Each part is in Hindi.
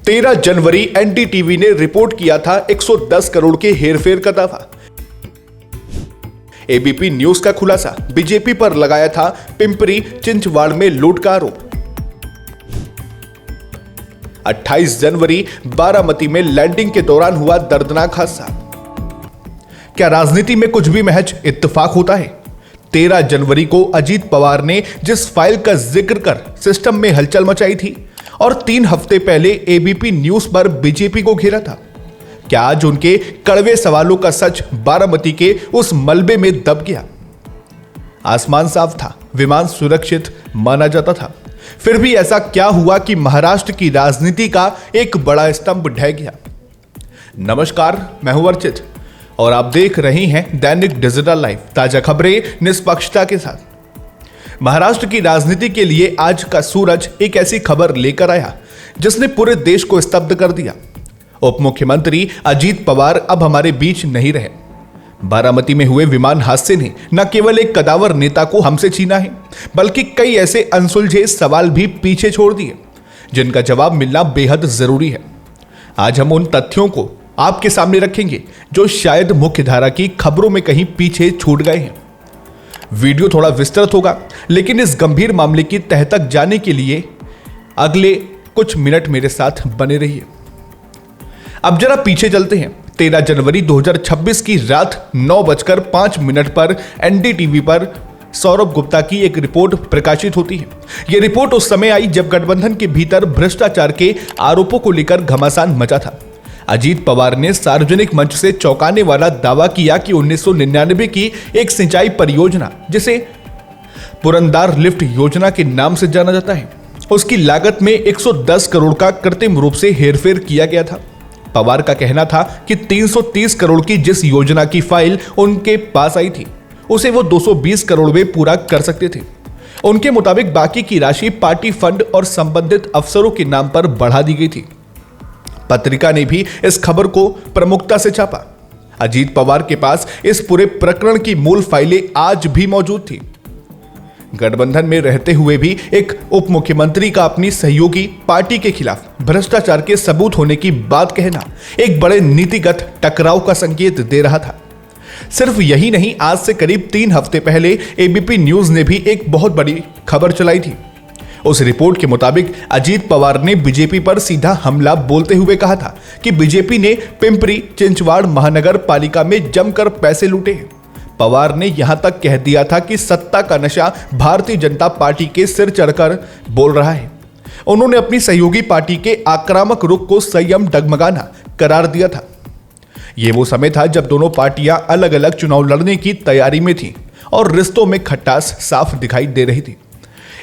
13 जनवरी एनडीटीवी ने रिपोर्ट किया था 110 करोड़ के हेरफेर का दावा। एबीपी न्यूज का खुलासा, बीजेपी पर लगाया था पिंपरी चिंचवाड़ में लूट का आरोप। 28 जनवरी बारामती में लैंडिंग के दौरान हुआ दर्दनाक हादसा। क्या राजनीति में कुछ भी महज इत्तेफाक होता है? 13 जनवरी को अजीत पवार ने जिस फाइल का जिक्र कर सिस्टम में हलचल मचाई थी और 3 हफ्ते पहले एबीपी न्यूज पर बीजेपी को घेरा था, क्या आज उनके कड़वे सवालों का सच बारामती के उस मलबे में दब गया? आसमान साफ था, विमान सुरक्षित माना जाता था, फिर भी ऐसा क्या हुआ कि महाराष्ट्र की राजनीति का एक बड़ा स्तंभ ढह गया? नमस्कार, मैं हूं अर्चित और आप देख रहे हैं दैनिक डिजिटल लाइव, ताजा खबरें निष्पक्षता के साथ। महाराष्ट्र की राजनीति के लिए आज का सूरज एक ऐसी खबर लेकर आया जिसने पूरे देश को स्तब्ध कर दिया। उप मुख्यमंत्री अजीत पवार अब हमारे बीच नहीं रहे। बारामती में हुए विमान हादसे ने न केवल एक कदावर नेता को हमसे छीना है, बल्कि कई ऐसे अनसुलझे सवाल भी पीछे छोड़ दिए जिनका जवाब मिलना बेहद जरूरी है। आज हम उन तथ्यों को आपके सामने रखेंगे जो शायद मुख्यधारा की खबरों में कहीं पीछे छूट गए हैं। वीडियो थोड़ा विस्तृत होगा, लेकिन इस गंभीर मामले की तह तक जाने के लिए अगले कुछ मिनट मेरे साथ बने रहिए। अब जरा पीछे चलते हैं। 13 जनवरी 2026 की रात 9:05 पर एनडीटीवी पर सौरभ गुप्ता की एक रिपोर्ट प्रकाशित होती है। यह रिपोर्ट उस समय आई जब गठबंधन के भीतर भ्रष्टाचार के आरोपों को लेकर घमासान मचा था। अजीत पवार ने सार्वजनिक मंच से चौंकाने वाला दावा किया कि 1999 की एक सिंचाई परियोजना, जिसे पुरंदार लिफ्ट योजना के नाम से जाना जाता है, उसकी लागत में 110 करोड़ का कृत्रिम रूप से हेरफेर किया गया था। पवार का कहना था कि 330 करोड़ की जिस योजना की फाइल उनके पास आई थी, उसे वो 220 करोड़ में पूरा कर सकते थे। उनके मुताबिक बाकी की राशि पार्टी फंड और संबंधित अफसरों के नाम पर बढ़ा दी गई थी। पत्रिका ने भी इस खबर को प्रमुखता से छापा। अजीत पवार के पास इस पूरे प्रकरण की मूल फाइलें आज भी मौजूद थी। गठबंधन में रहते हुए भी एक उप मुख्यमंत्री का अपनी सहयोगी पार्टी के खिलाफ भ्रष्टाचार के सबूत होने की बात कहना एक बड़े नीतिगत टकराव का संकेत दे रहा था। सिर्फ यही नहीं, आज से करीब 3 हफ्ते पहले एबीपी न्यूज ने भी एक बहुत बड़ी खबर चलाई थी। उस रिपोर्ट के मुताबिक अजीत पवार ने बीजेपी पर सीधा हमला बोलते हुए कहा था कि बीजेपी ने पिंपरी चिंचवाड़ महानगर पालिका में जमकर पैसे लूटे हैं। पवार ने यहां तक कह दिया था कि सत्ता का नशा भारतीय जनता पार्टी के सिर चढ़कर बोल रहा है। उन्होंने अपनी सहयोगी पार्टी के आक्रामक रुख को संयम डगमगाना करार दिया था। यह वो समय था जब दोनों पार्टियां अलग अलग चुनाव लड़ने की तैयारी में थी और रिश्तों में खटास साफ दिखाई दे रही थी।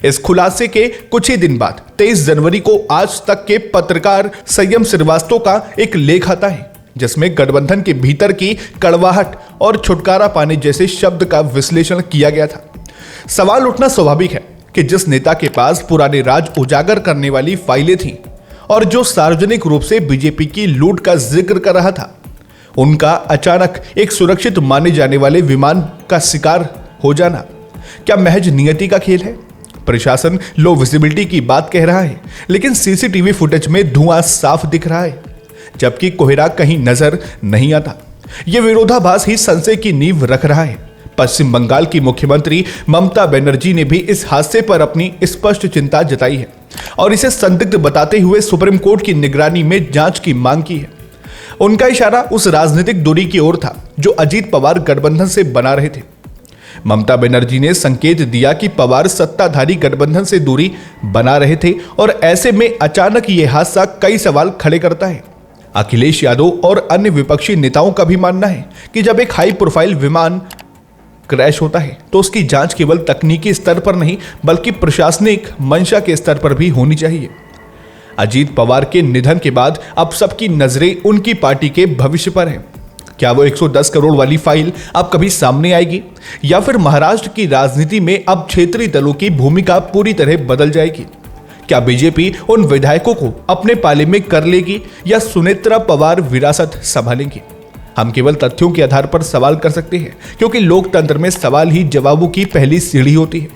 इस खुलासे के कुछ ही दिन बाद 23 जनवरी को आज तक के पत्रकार संयम श्रीवास्तव का एक लेख आता है, जिसमें गठबंधन के भीतर की कड़वाहट और छुटकारा पाने जैसे शब्द का विश्लेषण किया गया था। सवाल उठना स्वाभाविक है कि जिस नेता के पास पुराने राज उजागर करने वाली फाइलें थीं और जो सार्वजनिक रूप से बीजेपी की लूट का जिक्र कर रहा था, उनका अचानक एक सुरक्षित माने जाने वाले विमान का शिकार हो जाना क्या महज नियति का खेल है? प्रशासन लो विजिबिलिटी की बात कह रहा है, लेकिन सीसीटीवी फुटेज में धुआं साफ दिख रहा है, जबकि कोहरा कहीं नजर नहीं आता। यह विरोधाभास ही संशय की नींव रख रहा है। पश्चिम बंगाल की मुख्यमंत्री ममता बनर्जी ने भी इस हादसे पर अपनी स्पष्ट चिंता जताई है और इसे संदिग्ध बताते हुए सुप्रीम कोर्ट की निगरानी में जांच की मांग की है। उनका इशारा उस राजनीतिक दूरी की ओर था जो अजीत पवार गठबंधन से बना रहे थे। ममता बनर्जी ने संकेत दिया कि पवार सत्ताधारी गठबंधन से दूरी बना रहे थे और ऐसे में अचानक यह हादसा कई सवाल खड़े करता है। अखिलेश यादव और अन्य विपक्षी नेताओं का भी मानना है कि जब एक हाई प्रोफाइल विमान क्रैश होता है तो उसकी जांच केवल तकनीकी स्तर पर नहीं बल्कि प्रशासनिक मंशा के स्तर पर भी होनी चाहिए। अजीत पवार के निधन के बाद अब सबकी नजरें उनकी पार्टी के भविष्य पर हैं। क्या वो 110 करोड़ वाली फाइल अब कभी सामने आएगी या फिर महाराष्ट्र की राजनीति में अब क्षेत्रीय दलों की भूमिका पूरी तरह बदल जाएगी? क्या बीजेपी उन विधायकों को अपने पाले में कर लेगी या सुनेत्रा पवार विरासत संभालेंगी? हम केवल तथ्यों के आधार पर सवाल कर सकते हैं, क्योंकि लोकतंत्र में सवाल ही जवाबों की पहली सीढ़ी होती है।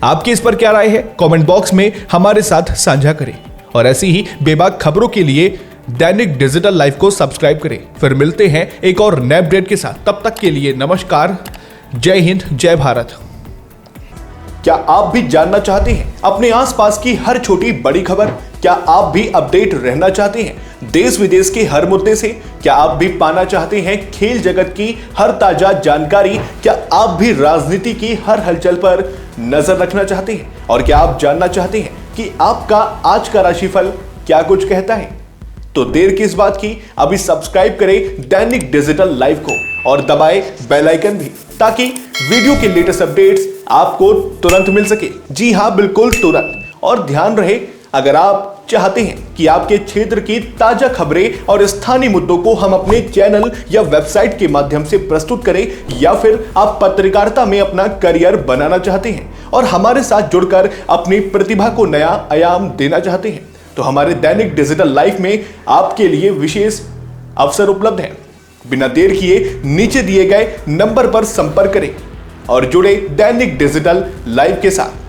आपकी इस पर क्या राय है? कमेंट बॉक्स में हमारे साथ साझा करें और ऐसी ही बेबाक खबरों के लिए दैनिक डिजिटल लाइव को सब्सक्राइब करें। फिर मिलते हैं एक और नए अपडेट के साथ, तब तक के लिए नमस्कार, जय हिंद, जय भारत। क्या आप भी जानना चाहते हैं अपने आसपास की हर छोटी बड़ी खबर? क्या आप भी अपडेट रहना चाहते हैं देश विदेश के हर मुद्दे से? क्या आप भी पाना चाहते हैं खेल जगत की हर ताजा जानकारी? क्या आप भी राजनीति की हर हलचल पर नजर रखना चाहते हैं? और क्या आप जानना चाहते हैं कि आपका आज का राशिफल क्या कुछ कहता है? तो देर किस बात की, अभी सब्सक्राइब करें दैनिक डिजिटल लाइव को और दबाएं बेल आइकन भी, ताकि वीडियो के लेटेस्ट अपडेट्स आपको तुरंत मिल सके। जी हां, बिल्कुल तुरंत। और ध्यान रहे, अगर आप चाहते हैं कि आपके क्षेत्र की ताजा खबरें और स्थानीय मुद्दों को हम अपने चैनल या वेबसाइट के माध्यम से प्रस्तुत करें, या फिर आप पत्रकारिता में अपना करियर बनाना चाहते हैं और हमारे साथ जुड़कर अपनी प्रतिभा को नया आयाम देना चाहते हैं, तो हमारे दैनिक डिजिटल लाइव में आपके लिए विशेष अवसर उपलब्ध है। बिना देर किए नीचे दिए गए नंबर पर संपर्क करें और जुड़े दैनिक डिजिटल लाइव के साथ।